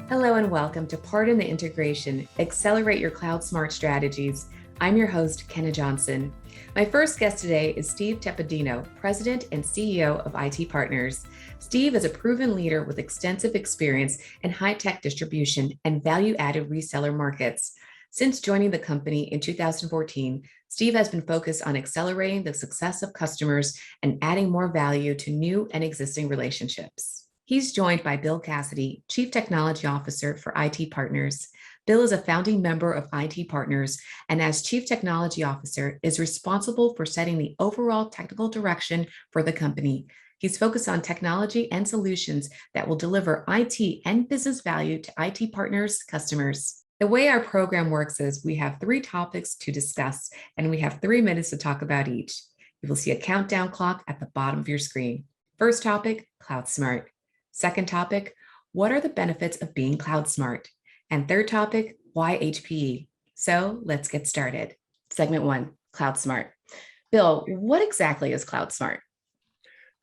Hello and welcome to Pardon the Integration, Accelerate Your CloudSmart Strategies. I'm your host, Kenna Johnson. My first guest today is Steve Tepedino, President and CEO of IT Partners. Steve is a proven leader with extensive experience in high-tech distribution and value-added reseller markets. Since joining the company in 2014, Steve has been focused on accelerating the success of customers and adding more value to new and existing relationships. He's joined by Bill Cassidy, Chief Technology Officer for IT Partners. Bill is a founding member of IT Partners and as Chief Technology Officer is responsible for setting the overall technical direction for the company. He's focused on technology and solutions that will deliver IT and business value to IT Partners customers. The way our program works is we have 3 topics to discuss and we have 3 minutes to talk about each. You will see a countdown clock at the bottom of your screen. First topic, CloudSmart. Second topic, what are the benefits of being CloudSmart? And third topic, why HPE? So let's get started. Segment 1, CloudSmart. Bill, what exactly is CloudSmart?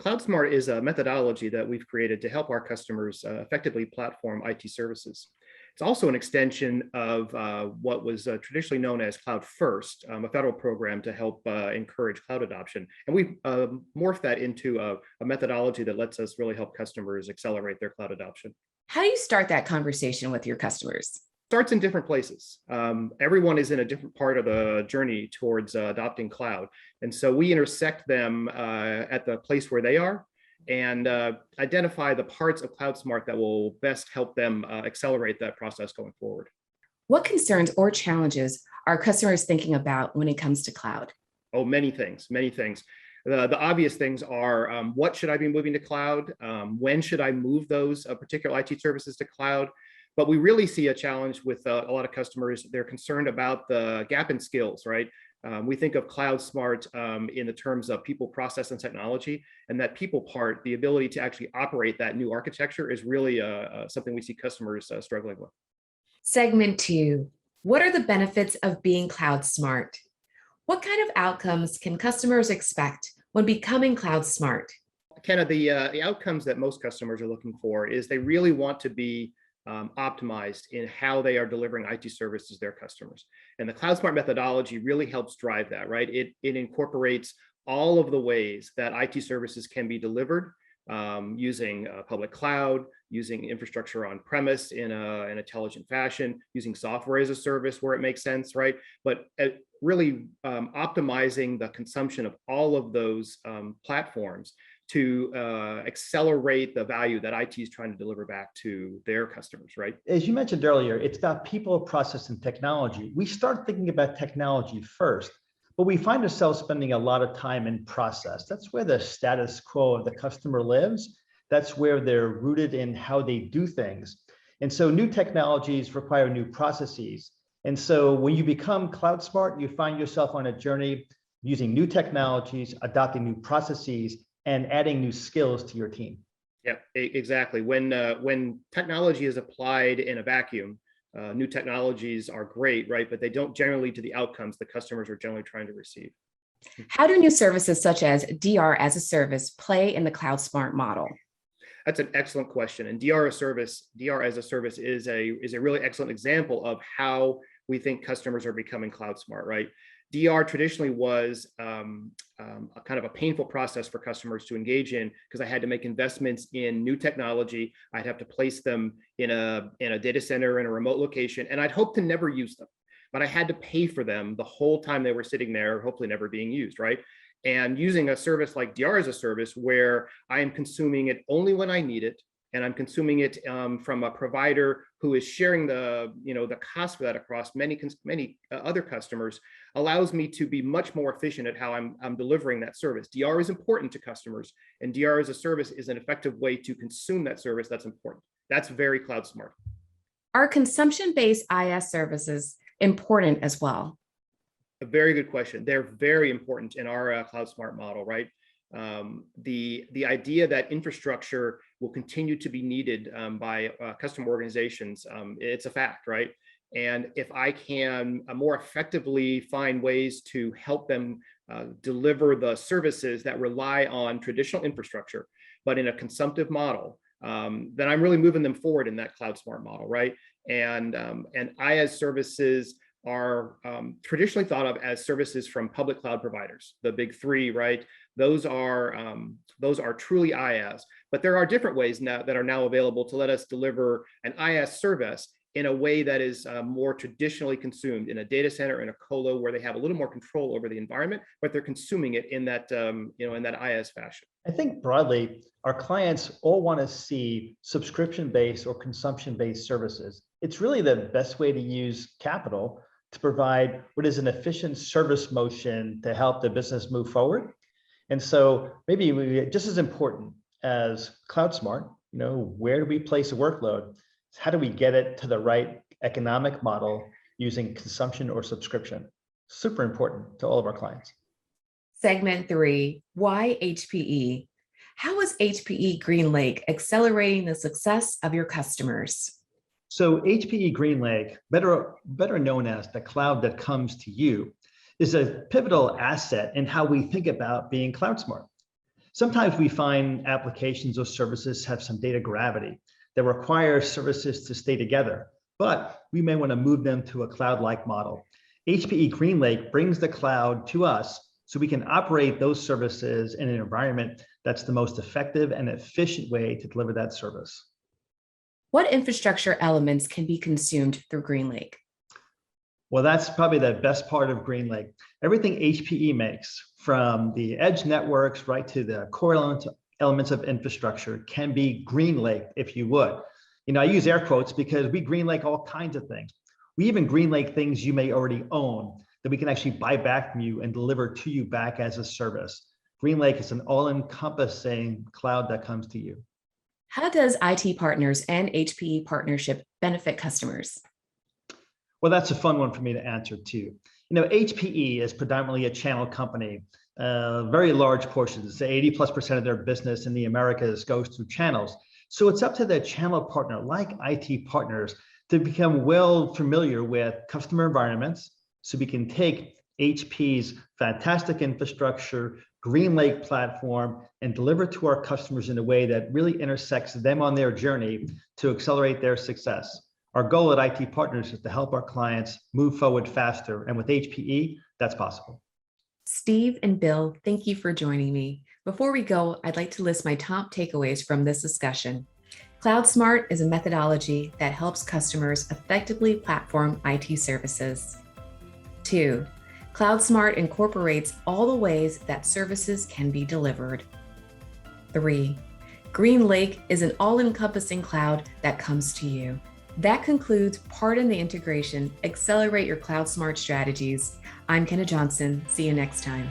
CloudSmart is a methodology that we've created to help our customers effectively platform IT services. It's also an extension of what was traditionally known as Cloud First, a federal program to help encourage cloud adoption. And we've morphed that into a methodology that lets us really help customers accelerate their cloud adoption. How do you start that conversation with your customers? Starts in different places. Everyone is in a different part of the journey towards adopting cloud. And so we intersect them at the place where they are and identify the parts of CloudSmart that will best help them accelerate that process going forward. What concerns or challenges are customers thinking about when it comes to cloud? Oh, many things, many things. The obvious things are, what should I be moving to cloud? When should I move those particular IT services to cloud? But we really see a challenge with a lot of customers. They're concerned about the gap in skills, right? We think of CloudSmart in the terms of people, process, and technology, and that people part, the ability to actually operate that new architecture is really something we see customers struggling with. Segment 2, what are the benefits of being CloudSmart? What kind of outcomes can customers expect when becoming CloudSmart? Kenna, the outcomes that most customers are looking for is they really want to be optimized in how they are delivering IT services to their customers. And the CloudSmart methodology really helps drive that, right? It incorporates all of the ways that IT services can be delivered using public cloud, using infrastructure on premise in an intelligent fashion, using software as a service where it makes sense, right? But really optimizing the consumption of all of those platforms to accelerate the value that IT is trying to deliver back to their customers, right? As you mentioned earlier, it's about people, process, and technology. We start thinking about technology first, but we find ourselves spending a lot of time in process. That's where the status quo of the customer lives. That's where they're rooted in how they do things. And so new technologies require new processes. And so when you become CloudSmart, you find yourself on a journey using new technologies, adopting new processes, and adding new skills to your team. Yeah, exactly. When technology is applied in a vacuum, new technologies are great, right? But they don't generally lead to the outcomes the customers are generally trying to receive. How do new services such as DR as a service play in the CloudSmart model? That's an excellent question. And DR as a service is a really excellent example of how we think customers are becoming CloudSmart, right? DR traditionally was a kind of a painful process for customers to engage in because I had to make investments in new technology. I'd have to place them in a data center in a remote location, and I'd hope to never use them. But I had to pay for them the whole time they were sitting there, hopefully never being used, right? And using a service like DR as a service where I am consuming it only when I need it, and I'm consuming it from a provider who is sharing the cost for that across many other customers, allows me to be much more efficient at how I'm delivering that service. DR is important to customers, and DR as a service is an effective way to consume that service that's important. That's very CloudSmart. Are consumption-based IaaS services important as well? A very good question. They're very important in our CloudSmart model, right? The idea that infrastructure will continue to be needed by customer organizations, it's a fact, right? And if I can more effectively find ways to help them deliver the services that rely on traditional infrastructure, but in a consumptive model, then I'm really moving them forward in that CloudSmart model, right? And IaaS services are traditionally thought of as services from public cloud providers, the big three, right? Those are truly IaaS, but there are different ways now that are now available to let us deliver an IaaS service in a way that is more traditionally consumed in a data center, in a colo, where they have a little more control over the environment, but they're consuming it in that in that IaaS fashion. I think broadly, our clients all want to see subscription-based or consumption-based services. It's really the best way to use capital to provide what is an efficient service motion to help the business move forward. And so maybe just as important as CloudSmart, where do we place a workload? How do we get it to the right economic model using consumption or subscription? Super important to all of our clients. Segment 3, why HPE? How is HPE GreenLake accelerating the success of your customers? So HPE GreenLake, better known as the cloud that comes to you, is a pivotal asset in how we think about being CloudSmart. Sometimes we find applications or services have some data gravity that requires services to stay together, but we may want to move them to a cloud-like model. HPE GreenLake brings the cloud to us so we can operate those services in an environment that's the most effective and efficient way to deliver that service. What infrastructure elements can be consumed through GreenLake? Well, that's probably the best part of GreenLake. Everything HPE makes, from the edge networks right to the core elements of infrastructure, can be GreenLake, if you would. I use air quotes because we GreenLake all kinds of things. We even GreenLake things you may already own that we can actually buy back from you and deliver to you back as a service. GreenLake is an all-encompassing cloud that comes to you. How does IT Partners and HPE partnership benefit customers? Well, that's a fun one for me to answer too. HPE is predominantly a channel company. Very large portions, 80+% of their business in the Americas goes through channels. So it's up to the channel partner like IT Partners to become well familiar with customer environments, so we can take HP's fantastic infrastructure, GreenLake platform, and deliver to our customers in a way that really intersects them on their journey to accelerate their success. Our goal at IT Partners is to help our clients move forward faster, and with HPE, that's possible. Steve and Bill, thank you for joining me. Before we go, I'd like to list my top takeaways from this discussion. CloudSmart is a methodology that helps customers effectively platform IT services. 2, CloudSmart incorporates all the ways that services can be delivered. 3, GreenLake is an all-encompassing cloud that comes to you. That concludes Pardon the Integration, Accelerate Your CloudSmart Strategies. I'm Kenna Johnson. See you next time.